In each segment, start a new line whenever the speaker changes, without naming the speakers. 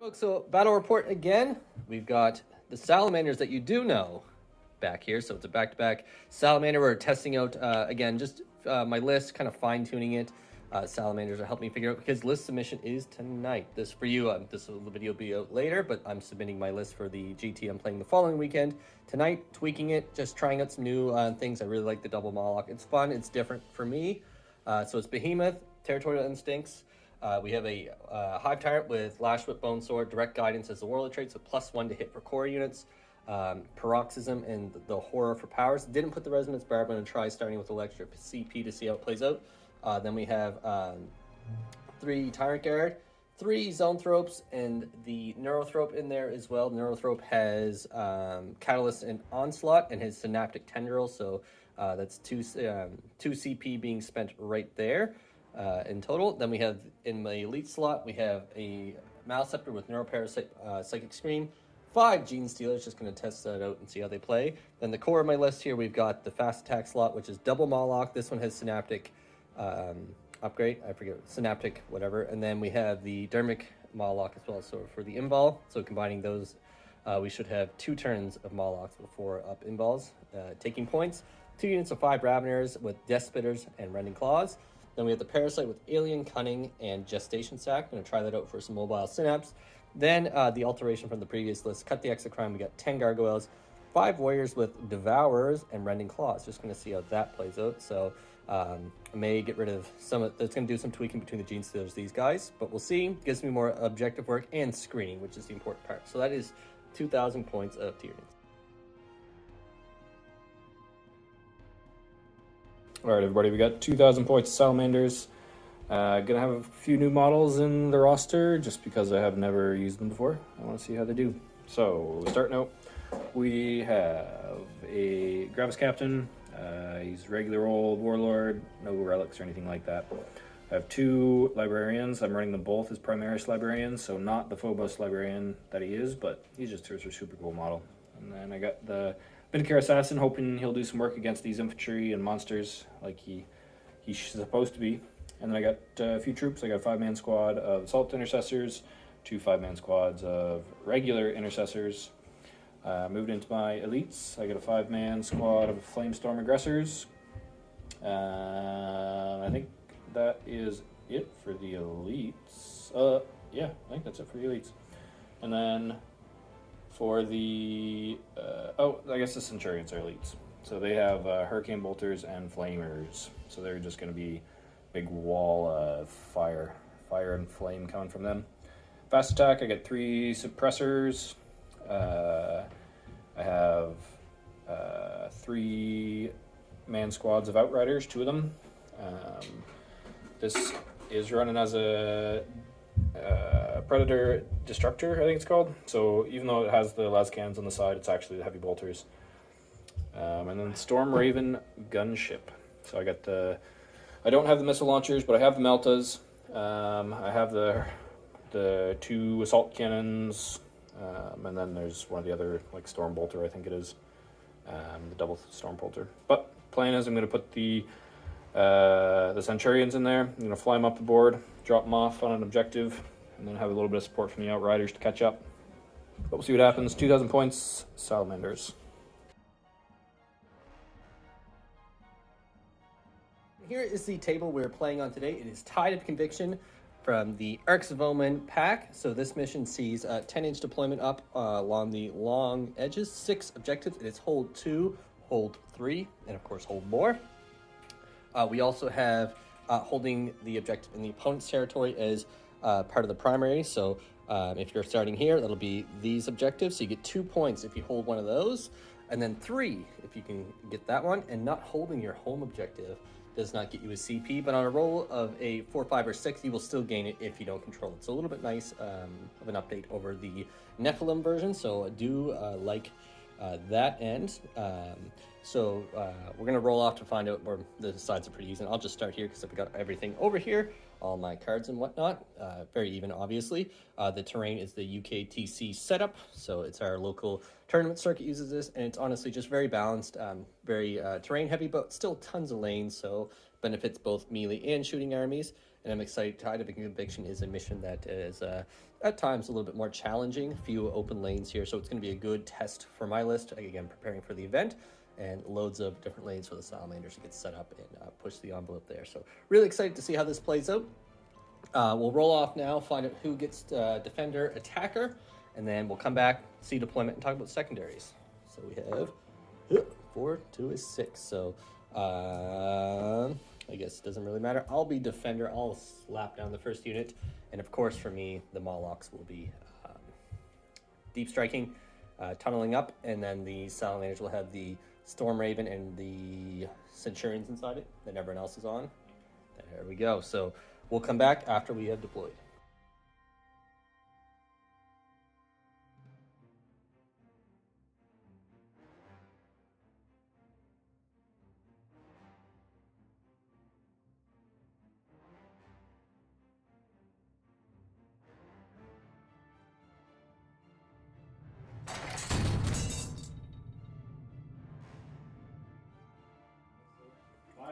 Folks, so battle report again. We've got the Salamanders that you do know back here. So it's a back-to-back Salamander. We're testing out, again, just my list, kind of fine-tuning it. Salamanders are helping me figure out, because list submission is tonight. This for you, this video will be out later, but I'm submitting my list for the GT I'm playing the following weekend. Tonight, tweaking it, just trying out some new things. I really like the double Moloch. It's fun, it's different for me. So it's Behemoth, Territorial Instincts. We have a Hive Tyrant with Lash Whip, Bone Sword, Direct Guidance as the Warlord trait, so +1 to hit for core units. Paroxysm and the Horror for powers. Didn't put the Resonance Bar, I'm going to try starting with Electric CP to see how it plays out. Then we have 3 Tyrant Guard, 3 Zoanthropes, and the Neurothrope in there as well. Neurothrope has Catalyst and Onslaught and his Synaptic Tendrils, so that's 2 CP being spent right there in total. Then we have, in my Elite slot, we have a Maleceptor with Neuroparasite, Psychic Scream, 5 Genestealers, just going to test that out and see how they play. Then the core of my list here, we've got the Fast Attack slot, which is double Moloch. This one has Synaptic upgrade, I forget, Synaptic whatever. And then we have the Dermic Moloch as well, so for the invol. So combining those, we should have 2 turns of Molochs before up invols, taking points. 2 units of 5 Raveners with Deathspitters and Rending Claws. Then we have the Parasite with Alien Cunning and Gestation Sac. I'm going to try that out for some mobile Synapse. Then the alteration from the previous list, cut the Exocrine. We got 10 Gargoyles, 5 Warriors with Devourers and Rending Claws. Just going to see how that plays out. So I may get rid of some. That's going to do some tweaking between the Genestealers, these guys. But we'll see. Gives me more objective work and screening, which is the important part. So that is 2,000 points of Tyranids.
All right, everybody, we got 2,000 points of Salamanders. Gonna have a few new models in the roster just because I have never used them before. I want to see how they do. So, starting out, we have a Gravis Captain. He's regular old Warlord, no relics or anything like that. I have 2 Librarians. I'm running them both as Primaris Librarians, so not the Phobos Librarian that he is, but he's just a super cool model. And then I got the Vindicare Assassin, hoping he'll do some work against these infantry and monsters like he's supposed to be. And then I got a few troops. I got a 5-man squad of Assault Intercessors, 2 5-man squads of regular Intercessors. Moved into my elites. I got a 5-man squad of Flamestorm Aggressors. I think that is it for the elites. Yeah, I think that's it for the elites. And then for the I guess the Centurions are elites. So they have Hurricane Bolters and Flamers. So they're just going to be big wall of fire and flame coming from them. Fast attack, I get 3 suppressors. I have 3 man squads of Outriders, 2 of them. This is running as a Predator Destructor, I think it's called. So even though it has the lascans on the side, it's actually the heavy bolters. And then Storm Raven Gunship. So I got I don't have the missile launchers, but I have the Meltas. I have the 2 assault cannons, and then there's one of the other, like Storm Bolter, I think it is, the double Storm Bolter. But plan is I'm going to put the Centurions in there. I'm going to fly them up the board, drop them off on an objective, and then have a little bit of support from the Outriders to catch up. But we'll see what happens. 2,000 points, Salamanders.
Here is the table we're playing on today. It is Tide of Conviction from the Arks of Omen pack. So this mission sees 10-inch deployment up along the long edges, 6 objectives. It is hold 2, hold 3, and of course hold more. We also have holding the objective in the opponent's territory as part of the primary. So if you're starting here, that'll be these objectives. So you get 2 points if you hold one of those, and then 3 if you can get that one. And not holding your home objective does not get you a CP, but on a roll of a 4, 5, or 6, you will still gain it if you don't control it. So a little bit nice of an update over the Nephilim version, so I do like that end. So we're going to roll off to find out where the sides are pretty easy. And I'll just start here because I've got everything over here, all my cards and whatnot. Very even, obviously. The terrain is the UKTC setup, so it's our local tournament circuit uses this, and it's honestly just very balanced, very terrain heavy, but still tons of lanes, so benefits both melee and shooting armies. and I'm excited. Tide of Conviction is a mission that is at times a little bit more challenging, few open lanes here, so it's going to be a good test for my list, again preparing for the event, and loads of different lanes for the Salamanders to get set up and push the envelope there. So really excited to see how this plays out. We'll roll off now, find out who gets defender, attacker, and then we'll come back, see deployment, and talk about secondaries. So we have 4, 2 is 6. So I guess it doesn't really matter. I'll be defender. I'll slap down the first unit, and of course for me, the Molochs will be deep striking, tunneling up, and then the Salamanders will have the Storm Raven and the Centurions inside it. Then everyone else is on. There we go. So we'll come back after we have deployed.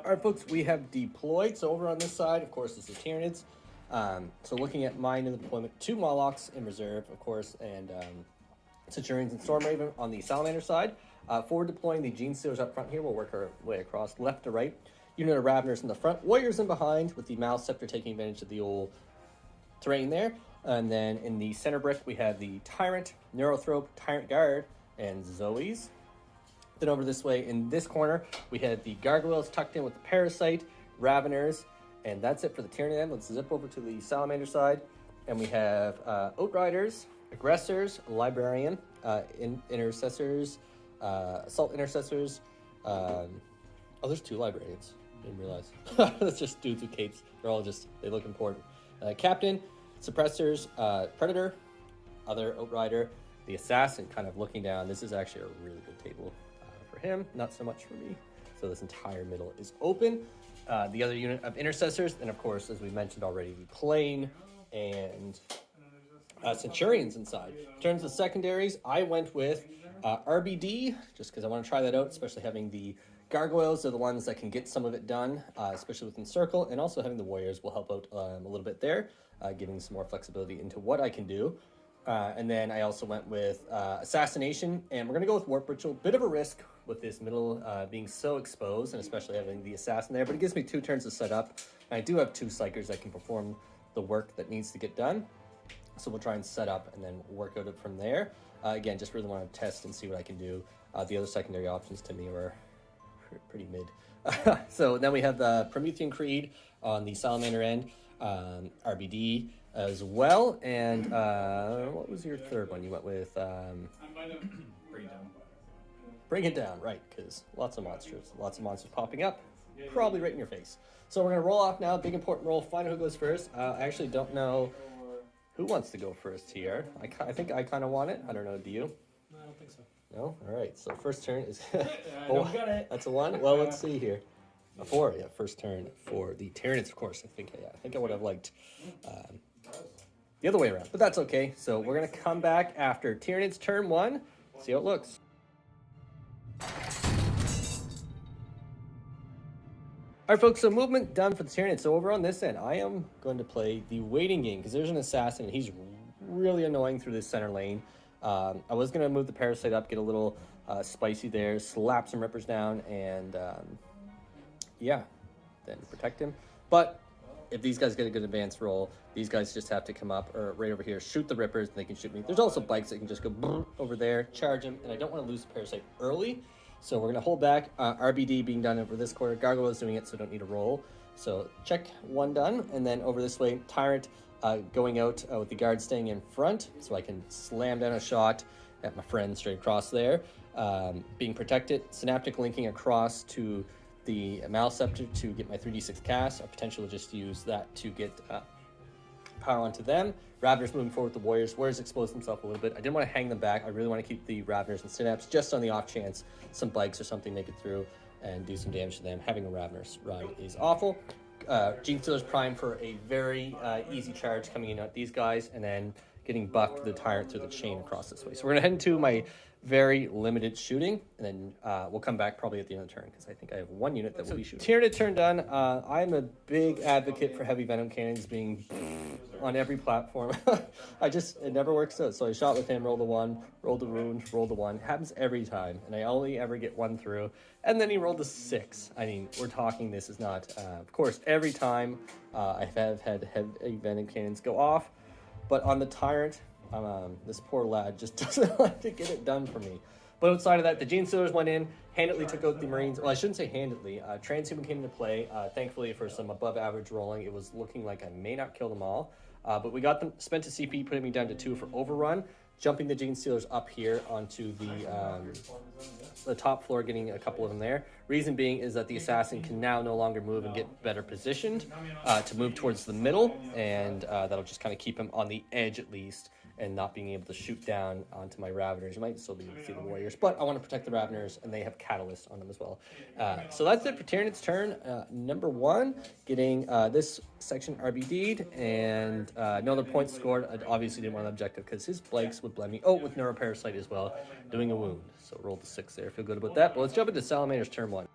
All right, folks, we have deployed. So over on this side, of course, is the Tyranids. So looking at mine in the deployment, 2 Molochs in reserve, of course, and Centurions and Storm Raven on the Salamander side. Forward deploying the Genestealers up front here. We'll work our way across left to right. Unit of Raveners in the front, Warriors in behind, with the Maleceptor taking advantage of the old terrain there. And then in the center brick, we have the Tyrant, Neurothrope, Tyrant Guard, and Zoes. Then over this way, in this corner, we had the Gargoyles tucked in with the Parasite, Raveners, and that's it for the Tyranid. Let's zip over to the Salamander side, and we have Outriders, Aggressors, Librarian, Intercessors, Assault Intercessors. There's 2 Librarians. Didn't realize. That's just dudes with capes. They're all just, they look important. Captain, Suppressors, Predator, other Outrider, the Assassin kind of looking down. This is actually a really good table for him, not so much for me. So this entire middle is open. The other unit of Intercessors, and of course, as we mentioned already, the Plane and Centurions inside. In terms of secondaries, I went with RBD, just because I want to try that out, especially having the Gargoyles are the ones that can get some of it done, especially within Circle, and also having the Warriors will help out a little bit there, giving some more flexibility into what I can do. And then I also went with Assassination, and we're going to go with Warp Ritual. Bit of a risk with this middle being so exposed, and especially having the Assassin there, but it gives me 2 turns to set up. And I do have 2 Psychers that can perform the work that needs to get done. So we'll try and set up and then work out it from there. Again, just really want to test and see what I can do. The other secondary options to me were pretty mid. So then we have the Promethean Creed on the Salamander end, RBD as well, and what was your third one? You went with Bring It Down, right? Because lots of monsters popping up, probably right in your face. So we're gonna roll off now. Big important roll. Find out who goes first. I actually don't know who wants to go first here. I think I kind of want it. I don't know. Do you?
No, I don't think so.
No? All right. So first turn is...
Got it.
That's a 1? Well, let's see here. A 4. Yeah, first turn for the Tyranids, of course. I think I would have liked the other way around. But that's okay. So we're going to come back after Tyranids turn 1. See how it looks. All right, folks, so movement done for the Tyranids. So over on this end, I am going to play the waiting game because there's an Assassin, and he's really annoying through this center lane. I was going to move the Parasite up, get a little spicy there, slap some Rippers down, and yeah, then protect him. But if these guys get a good advance roll, these guys just have to come up or right over here, shoot the Rippers, and they can shoot me. There's also bikes that can just go over there, charge him, and I don't want to lose the Parasite early. So we're going to hold back. RBD being done over this quarter. Gargoyle is doing it, so don't need a roll. So check 1 done. And then over this way, Tyrant going out with the guard staying in front. So I can slam down a shot at my friend straight across there. Being protected. Synaptic linking across to the Maleceptor to get my 3d6 cast. I potentially will just use that to get power onto them. Raveners moving forward with the Warriors. Warriors expose themselves a little bit. I didn't want to hang them back. I really want to keep the Raveners and Synapse just on the off chance some bikes or something make it through and do some damage to them. Having a Raveners run is awful. Genestealers prime for a very easy charge coming in at these guys, and then getting buffed the Tyrant through the chain across this way. So we're going to head into my very limited shooting, and then we'll come back probably at the end of the turn because I think I have one unit that will be shooting. Tyranid turn done. I'm a big advocate for heavy venom cannons being on every platform. It never works out. So I shot with him, rolled a 1, rolled a wound, rolled a 1. Happens every time, and I only ever get 1 through. And then he rolled a 6. I mean, we're talking, this is not, of course, every time I have had heavy venom cannons go off, but on the Tyrant, this poor lad just doesn't like to get it done for me. But outside of that, the Genestealers went in, handedly took out the Marines. Well, I shouldn't say handedly. Transhuman came into play. Thankfully, for some above-average rolling, it was looking like I may not kill them all. But we got them, spent a CP, putting me down to 2 for overrun, jumping the Genestealers up here onto the top floor, getting a couple of them there. Reason being is that the Assassin can now no longer move and get better positioned to move towards the middle, and that'll just kind of keep him on the edge at least, and not being able to shoot down onto my Raveners. You might still be able to see the Warriors, but I want to protect the Raveners, and they have Catalyst on them as well. So that's it for Tyranid's turn. Number 1, getting this section RBD'd, and no other points scored. I obviously didn't want an objective because his Blanks would blend me. Oh, with Neuroparasite as well, doing a wound. So rolled a 6 there. Feel good about that. But let's jump into Salamander's turn 1.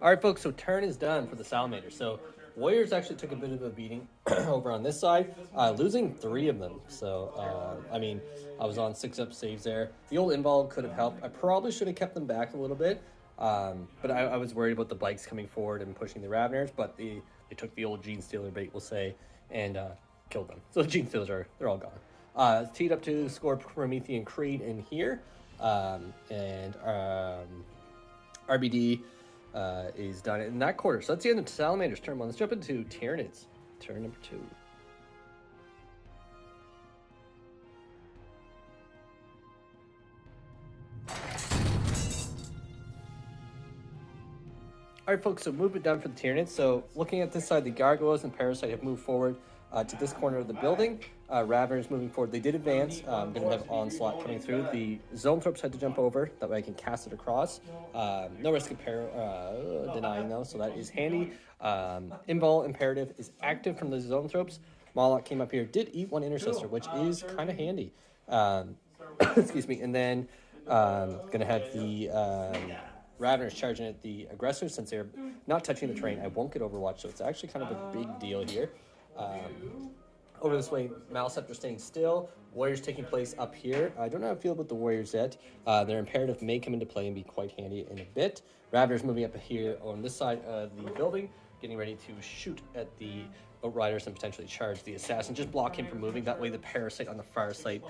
All right, folks, so turn is done for the Salamander. So Warriors actually took a bit of a beating over on this side, losing 3 of them. So, I mean, I was on 6-up saves there. The old invul could have helped. I probably should have kept them back a little bit, but I was worried about the bikes coming forward and pushing the Raveners, but they took the old Genestealer bait, we'll say, and killed them. So the Genestealers they're all gone. Teed up to score Promethean Creed in here, and RBD is done in that quarter. So that's the end of Salamander's turn 1. Let's jump into Tyranids, turn number 2. All right, folks, so movement down for the Tyranids. So looking at this side, the Gargoyles and Parasite have moved forward to this corner of the building. Raveners moving forward. They did advance. I'm going to have Onslaught coming through. The Zoanthropes had to jump over. That way I can cast it across. No risk of denying, though, so that is handy. Invul Imperative is active from the Zoanthropes. Moloch came up here. Did eat 1 Intercessor, which is kind of handy. Excuse me. And then going to have the Raveners charging at the aggressors. Since they're not touching the terrain, I won't get Overwatch, so it's actually kind of a big deal here. Over this way, Maleceptor staying still. Warriors taking place up here. I don't know how I feel about the Warriors yet. Their Imperative may come into play and be quite handy in a bit. Raveners moving up here on this side of the building, getting ready to shoot at the Outriders and potentially charge the Assassin. Just block him from moving. That way the Parasite on the far side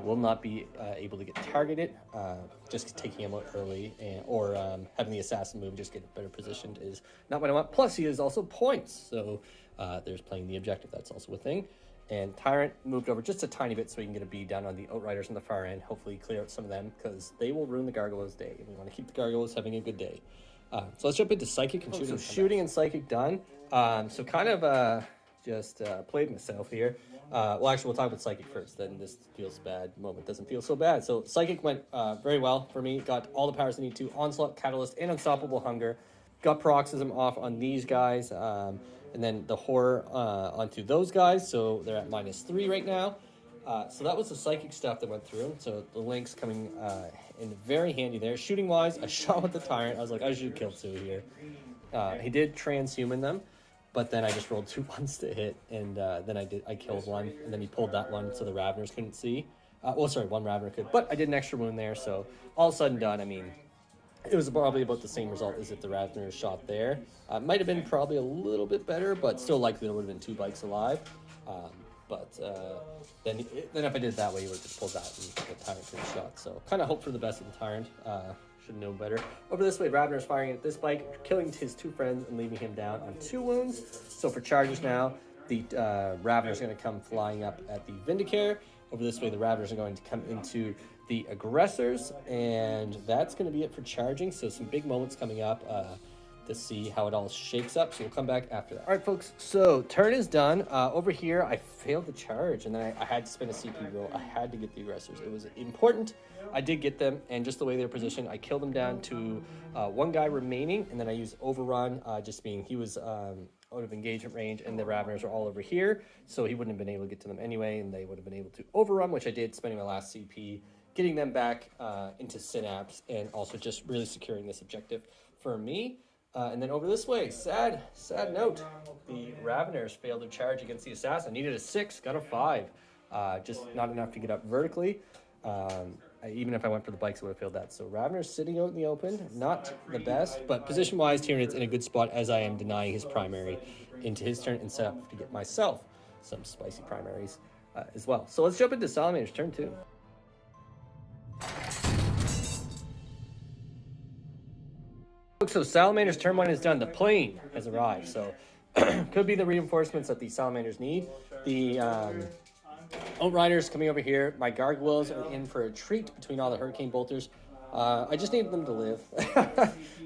will not be able to get targeted. Just taking him out early or having the Assassin move, just get better positioned is not what I want. Plus he is also points. So there's playing the objective. That's also a thing. And Tyrant moved over just a tiny bit so we can get a bead down on the Outriders on the far end. Hopefully clear out some of them because they will ruin the Gargoyles' day. And we want to keep the Gargoyles having a good day. So let's jump into Psychic and shooting. So shooting and Psychic done. So kind of just played myself here. Well, actually, we'll talk about Psychic first. Then this feels bad moment doesn't feel so bad. So Psychic went very well for me. Got all the powers I need to. Onslaught, Catalyst, and Unstoppable Hunger. Got Paroxysm off on these guys. And then the Horror onto those guys. So they're at -3 right now. So that was the Psychic stuff that went through. So the links coming in very handy there. Shooting wise, I shot with the Tyrant. I was like, I should kill 2 here. He did transhuman them, but then I just rolled 2 ones to hit, and then I killed 1, and then he pulled that one so the Raveners couldn't see. Well, sorry, 1 Ravener could, but I did an extra wound there. So all said and done, I mean, it was probably about the same result as if the Raveners shot there. Might have been probably a little bit better, but still likely there would have been 2 bikes alive. Then if I did it that way, you would have just pulled that and the Tyrant could have shot. So kind of hope for the best of the Tyrant. Should know better. Over this way, Ravener's firing at this bike, killing his 2 friends and leaving him down on 2 wounds. So for charges now, the Ravener's going to come flying up at the Vindicare. Over this way, the Raveners are going to come into the aggressors, and that's going to be it for charging. So some big moments coming up to see how it all shakes up. So we'll come back after that. All right, folks. So turn is done. Over here, I failed to charge, and then I had to spend a CP roll. I had to get the aggressors. It was important. I did get them, and just the way they're positioned, I killed them down to 1 guy remaining, and then I used overrun, just being he was out of engagement range, and the Raveners are all over here, so he wouldn't have been able to get to them anyway, and they would have been able to overrun, which I did, spending my last CP, getting them back into Synapse, and also just really securing this objective for me. And then over this way, sad note, the Raveners failed to charge against the Assassin. Needed a 6, got a 5. Just not enough to get up vertically. Even if I went for the bikes, I would have failed that. So Raveners sitting out in the open, not the best, but position-wise, Tyranid's in a good spot as I am denying his primary into his turn and set up to get myself some spicy primaries as well. So let's jump into Salamander's turn 2. So Salamander's turn 1 is done. The plane has arrived. So could be the reinforcements that the Salamanders need. The Outriders coming over here. My Gargoyles are in for a treat between all the Hurricane Bolters. I just need them to live.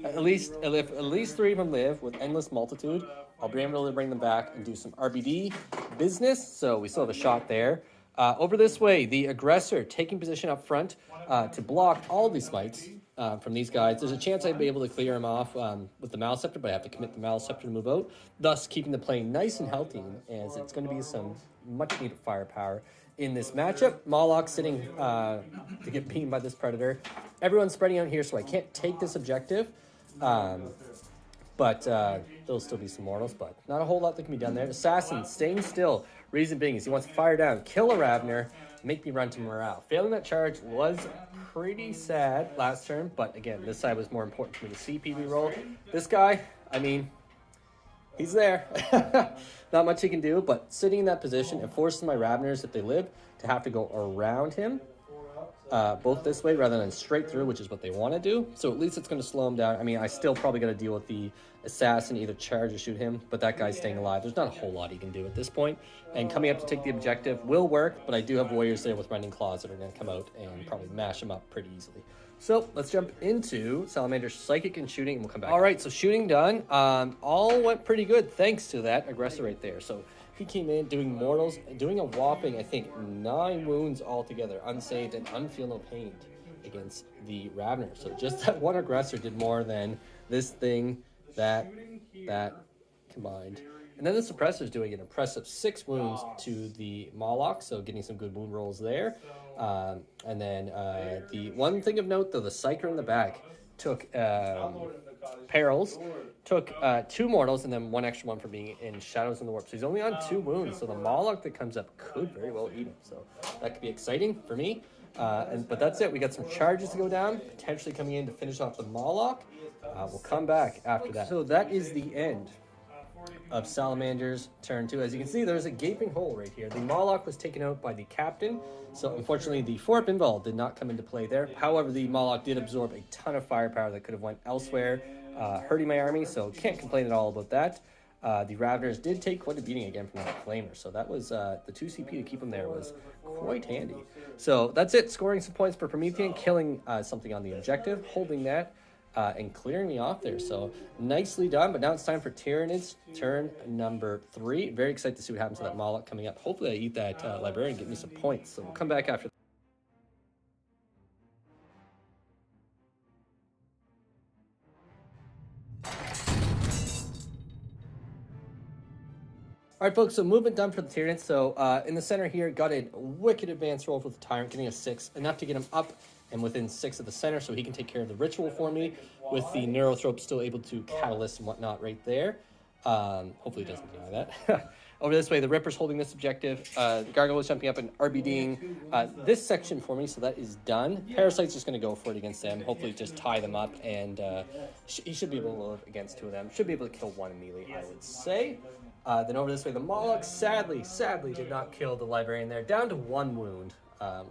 at least 3 of them live with Endless Multitude. I'll be able to bring them back and do some RBD business. So we still have a shot there. Over this way, the Aggressor taking position up front to block all these smites from these guys. There's a chance I'd be able to clear him off with the Maleceptor, but I have to commit the Maleceptor to move out, thus keeping the plane nice and healthy, as it's going to be some much-needed firepower in this matchup. Moloch sitting to get beamed by this Predator. Everyone's spreading out here, so I can't take this objective. But there'll still be some mortals, but not a whole lot that can be done there. Assassin staying still. Reason being is he wants to fire down, kill a Ravener, make me run to morale. Failing that charge was pretty sad last turn, but again, this side was more important for me to CP reroll. This guy, I mean, he's there. Not much he can do, but sitting in that position and forcing my Raveners, if they live, to have to go around him, both this way rather than straight through, which is what they want to do. So at least it's going to slow him down. I mean, I still probably got to deal with the Assassin, either charge or shoot him, but that guy's staying alive. There's not a whole lot he can do at this point. And coming up to take the objective will work, but I do have Warriors there with Rending Claws that are going to come out and probably mash him up pretty easily. So let's jump into Salamander's Psychic and shooting, and we'll come back. All right, so shooting done. All went pretty good thanks to that Aggressor right there. So he came in doing mortals, doing a whopping, I think, 9 wounds altogether, unsaved and unfeel no pain against the Ravener. So just that one Aggressor did more than this thing, that combined. And then the Suppressor's doing an impressive 6 wounds to the Moloch, so getting some good wound rolls there. And then the one thing of note, though, the Psyker in the back took Perils, took 2 mortals, and then 1 extra one for being in Shadows in the Warp. So he's only on 2 wounds, so the Moloch that comes up could very well eat him. So that could be exciting for me. But that's it. We got some charges to go down, potentially coming in to finish off the Moloch. We'll come back after that. So that is the end of Salamander's turn 2. As you can see, there's a gaping hole right here. The Moloch was taken out by the Captain, so unfortunately the Fort Binval did not come into play there. However, the Moloch did absorb a ton of firepower that could have went elsewhere, hurting my army, so can't complain at all about that. The Raveners did take quite a beating again from that Flamer, so that was the 2 CP to keep them there was quite handy. So that's it, scoring some points for Promethean, killing something on the objective, holding that, and clearing me off there. So nicely done, but now it's time for Tyranids, turn number 3. Very excited to see what happens to that Moloch coming up. Hopefully I eat that Librarian and get me some points, so we'll come back after. All right, folks, so movement done for the Tyranids. So in the center here, got a wicked advance roll with the Tyrant, getting a 6, enough to get him up and within 6 of the center, so he can take care of the ritual for me, with the Neurothrope still able to catalyst and whatnot right there. Hopefully he doesn't deny that. Over this way, the Ripper's holding this objective. The Gargoyle is jumping up and RBDing this section for me, so that is done. Parasite's just going to go for it against them. Hopefully just tie them up, and he should be able to live against 2 of them. Should be able to kill 1 immediately, I would say. Then over this way, the Moloch sadly did not kill the Librarian there. Down to 1 wound,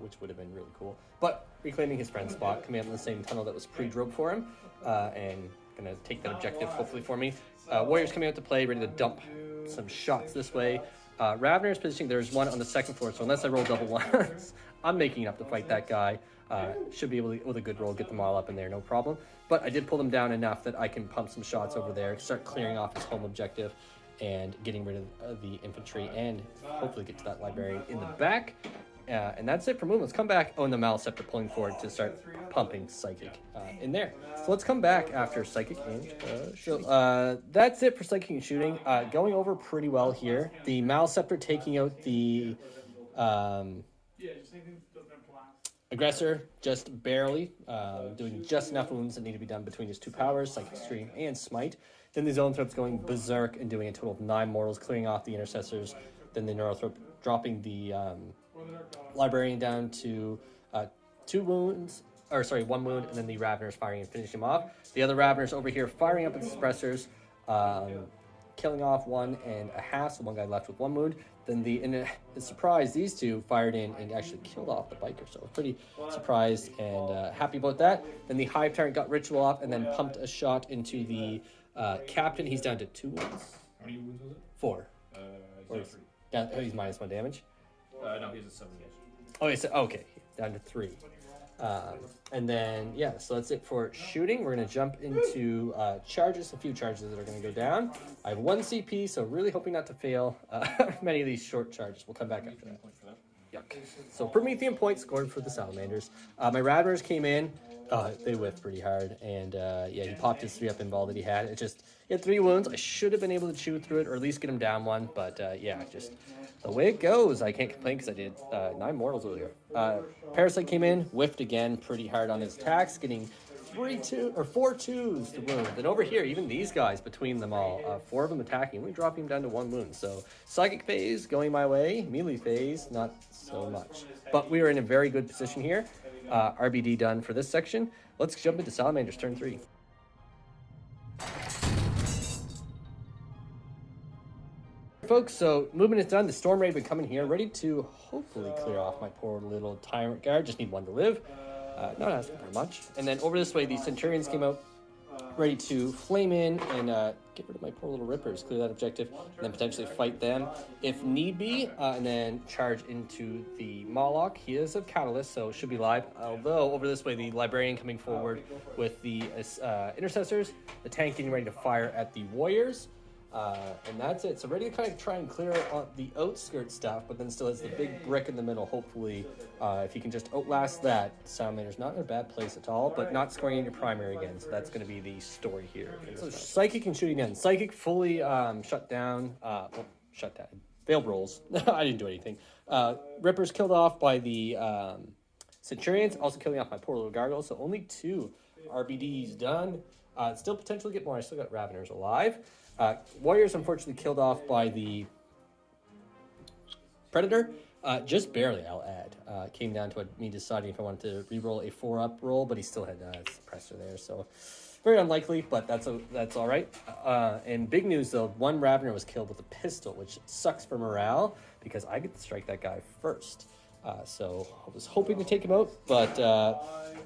which would have been really cool. But reclaiming his friend's spot, coming up in the same tunnel that was pre-drilled for him, and going to take that objective hopefully for me. Warriors coming out to play, ready to dump some shots this way. Ravener's positioning, there's one on the 2nd floor, so unless I roll double ones, I'm making up to fight that guy. Should be able to, with a good roll, get them all up in there, no problem. But I did pull them down enough that I can pump some shots over there, start clearing off his home objective, and getting rid of the infantry, and hopefully get to that Librarian in the back. And that's it for Moon. Let's come back. Oh, and the Maleceptor pulling forward to start pumping Psychic in there. So let's come back after Psychic and so that's it for Psychic and shooting. Going over pretty well here. The Maleceptor taking out the aggressor just barely, doing just enough wounds that need to be done between his two powers, Psychic Stream and Smite. Then the Zoanthropes going berserk and doing a total of 9 mortals, clearing off the intercessors. Then the Neurothrope dropping the Librarian down to 2 wounds, or sorry, 1 wound, and then the Raveners firing and finishing him off. The other Raveners over here firing up with the suppressors, killing off 1.5, so one guy left with 1 wound. Then in a surprise, these two fired in and actually killed off the biker, so pretty surprised and happy about that. Then the Hive Tyrant got Ritual off and then pumped a shot into the Captain. He's down to 2 wounds.
How many wounds was it?
4.
He's
He's minus 1 damage.
no, he's at 7 damage.
Okay, so okay, down to 3. And then, yeah, so that's it for shooting. We're going to jump into charges, a few charges that are going to go down. I have 1 CP, so really hoping not to fail many of these short charges. We'll come back after that. Yuck. So Promethean point scored for the Salamanders. My Raveners came in. They whiffed pretty hard, and yeah, he popped his 3-up invul that he had. He had 3 wounds. I should have been able to chew through it, or at least get him down 1, but yeah, just the way it goes. I can't complain because I did 9 mortals earlier. Parasite came in, whiffed again pretty hard on his attacks, getting 4 2s to wound. And over here, even these guys, between them all, 4 of them attacking, only dropping him down to 1 wound. So Psychic phase going my way, melee phase not so much. But we are in a very good position here. RBD done for this section. Let's jump into Salamanders turn 3. Folks, so movement is done. The Storm Raven coming here, ready to hopefully clear off my poor little Tyrant Guard. Just need 1 to live. Not asking for much. And then over this way, the Centurions came out, ready to flame in and get rid of my poor little Rippers, clear that objective, and then potentially fight them if need be, and then charge into the Moloch. He is a Catalyst, so should be live. Although over this way, the Librarian coming forward with the Intercessors, the tank getting ready to fire at the Warriors. And that's it. So ready to kind of try and clear out the outskirt stuff, but then still has the big brick in the middle. Hopefully, if you can just outlast that, Salamander's not in a bad place at all, but not scoring in your primary again. So that's going to be the story here. So Psychic and shooting in. Psychic fully shut down. Shut down. Failed rolls. I didn't do anything. Rippers killed off by the Centurions, also killing off my poor little Gargoyles. So only 2 RBDs done. Still potentially get more. I still got Raveners alive. Warriors unfortunately killed off by the Predator, just barely, I'll add. Came down to me deciding if I wanted to re-roll a 4-up roll, but he still had a suppressor there, so very unlikely, but that's all right. And big news though, 1 Ravener was killed with a pistol, which sucks for morale because I get to strike that guy first. So I was hoping to take him out, but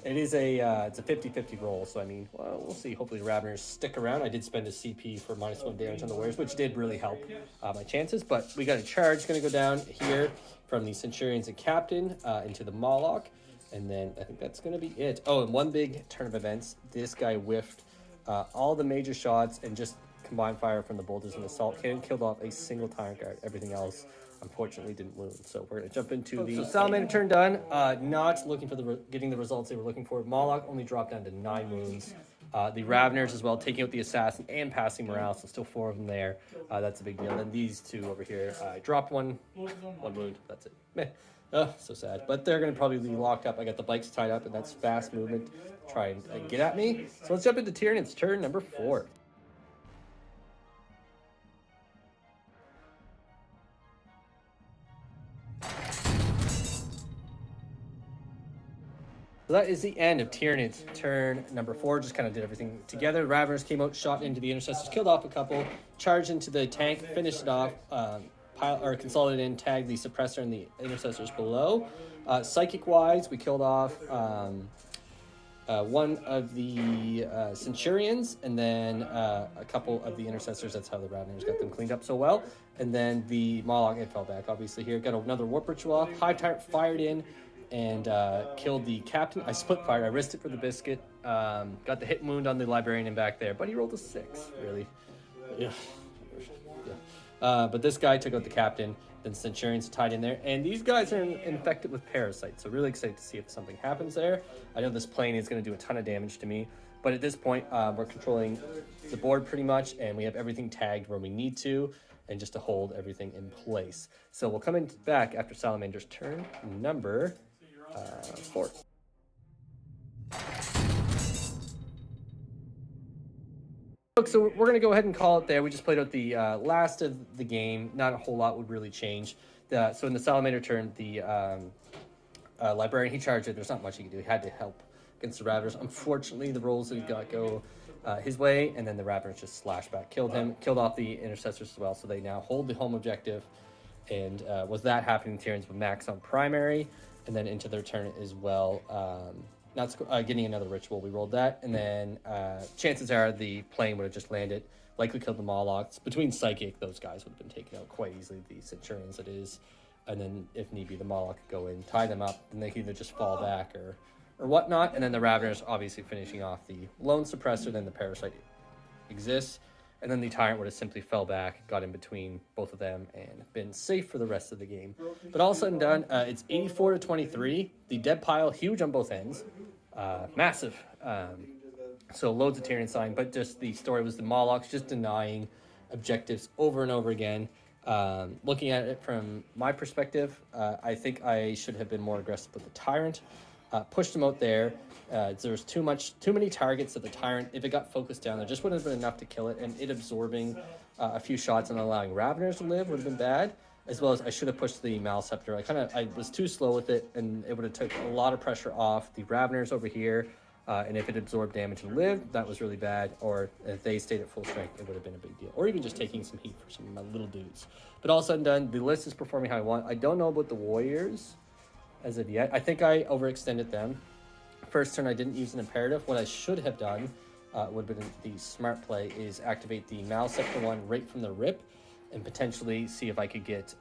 it is it's a 50-50 roll. So I mean, well, we'll see. Hopefully the Raveners stick around. I did spend a CP for -1 damage on the Warriors, which did really help my chances. But we got a charge going to go down here from the Centurions and Captain into the Moloch, and then I think that's going to be it. Oh, and 1 big turn of events. This guy whiffed all the major shots and just combined fire from the bolters and assault cannon, killed off a single Tyrant Guard. Everything else unfortunately didn't wound. So we're going to jump into the Salamander turn done. Not looking for getting the results they were looking for. Moloch only dropped down to 9 wounds. The Raveners as well, taking out the Assassin and passing morale, so still 4 of them there. That's a big deal. And then these 2 over here, dropped one wound. That's it. Meh. So sad. But they're going to probably be locked up. I got the bikes tied up, and that's fast movement. Try and get at me. So let's jump into Tyranids turn number 4. So that is the end of Tyranids turn number 4. Just kind of did everything together. Raveners came out, shot into the Intercessors, killed off a couple, charged into the tank, finished it off, consolidated in, tagged the Suppressor and the Intercessors below. Psychic-wise, we killed off 1 of the Centurions, and then a couple of the Intercessors. That's how the Raveners got them cleaned up so well. And then the Moloch, it fell back, obviously, here. Got another Warp Ritual off. Hive Tyrant fired in and killed the Captain. I split fire. I risked it for the biscuit. Got the hit and wound on the Librarian in back there, but he rolled a 6, really. Yeah. But this guy took out the Captain. Then Centurions tied in there. And these guys are infected with Parasite. So really excited to see if something happens there. I know this plane is going to do a ton of damage to me. But at this point, we're controlling the board pretty much. And we have everything tagged where we need to. And just to hold everything in place. So we'll come in back after Salamander's turn number 4. So we're going to go ahead and call it there. We just played out the last of the game. Not a whole lot would really change. So in the Salamander turn, the Librarian, he charged it. There's not much he could do. He had to help against the Ravagers. Unfortunately, the rolls that he got go his way, and then the Ravagers just slashed back, killed him, killed off the Intercessors as well. So they now hold the home objective. And was that happening, Tyranids would max on primary, and then into their turn as well. Getting another ritual, we rolled that, and then chances are the plane would have just landed, likely killed the Molochs. Between Psychic, those guys would have been taken out quite easily, the Centurions it is, and then if need be, the Moloch could go in, tie them up, and they could either just fall back or whatnot, and then the Raveners obviously finishing off the lone suppressor, then the Parasite exists, and then the Tyrant would have simply fell back, got in between both of them, and been safe for the rest of the game. But all said and done, it's 84-23. The dead pile, huge on both ends. Massive. So loads of Tyrian sign, but just the story was the Molochs just denying objectives over and over again. Looking at it from my perspective, I think I should have been more aggressive with the Tyrant. Pushed him out there. There was too many targets that the Tyrant, if it got focused down, there just wouldn't have been enough to kill it, and it absorbing a few shots and allowing Raveners to live would have been bad. As well as I should have pushed the Maleceptor. I was too slow with it, and it would have took a lot of pressure off the Raveners over here. And if it absorbed damage and lived, that was really bad. Or if they stayed at full strength, it would have been a big deal. Or even just taking some heat for some of my little dudes. But all said and done, the list is performing how I want. I don't know about the Warriors as of yet. I think I overextended them. First turn, I didn't use an imperative. What I should have done would have been the smart play is activate the Maleceptor one right from the rip and potentially see if I could get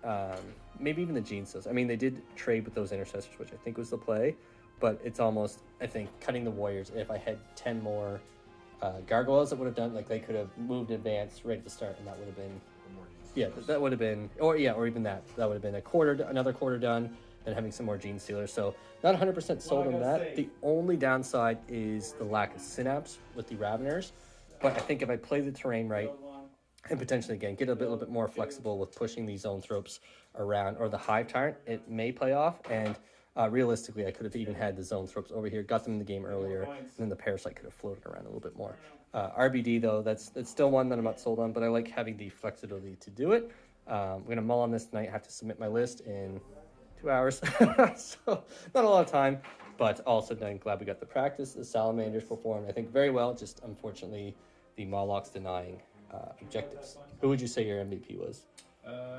maybe even the Genestealers. I mean, they did trade with those Intercessors, which I think was the play. But it's almost, I think, cutting the Warriors. If I had 10 more Gargoyles, that would have done, like, they could have moved in advance right at the start, and that would have been, yeah, that would have been, or even that would have been another quarter done, and having some more Genestealers. So not 100% sold on that. The only downside is the lack of Synapse with the Raveners. But I think if I play the terrain right, and potentially, again, get a little bit more flexible with pushing these Zoanthropes around, or the Hive Tyrant, it may play off, and realistically, I could have even had the Zoanthropes over here, got them in the game earlier, and then the Parasite could have floated around a little bit more. RBD, though, that's still one that I'm not sold on, but I like having the flexibility to do it. I'm going to mull on this tonight, have to submit my list in 2 hours, so not a lot of time, but also I'm glad we got the practice. The Salamanders performed, I think, very well, just unfortunately, the Molochs denying objectives. Who would you say your MVP was?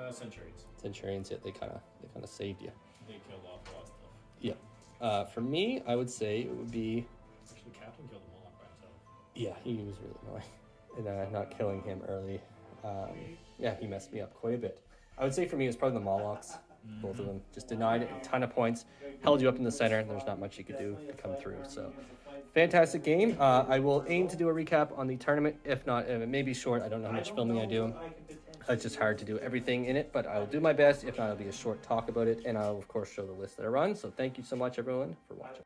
Centurions.
Centurions, yeah, they kind of saved you.
They killed off a lot of stuff.
Yeah. For me, I would say it would be...
Actually, Captain killed them all by himself.
Yeah, he was really annoying. And not killing him early. Yeah, he messed me up quite a bit. I would say for me, it was probably the Molochs. Both of them just denied it a ton of points. Held you up in the center, and there's not much you could do to come through. So, fantastic game. I will aim to do a recap on the tournament. If not, it may be short. I don't know how much filming I do. It's just hard to do everything in it, but I'll do my best. If not, it'll be a short talk about it, and I'll, of course, show the list that I run. So thank you so much, everyone, for watching.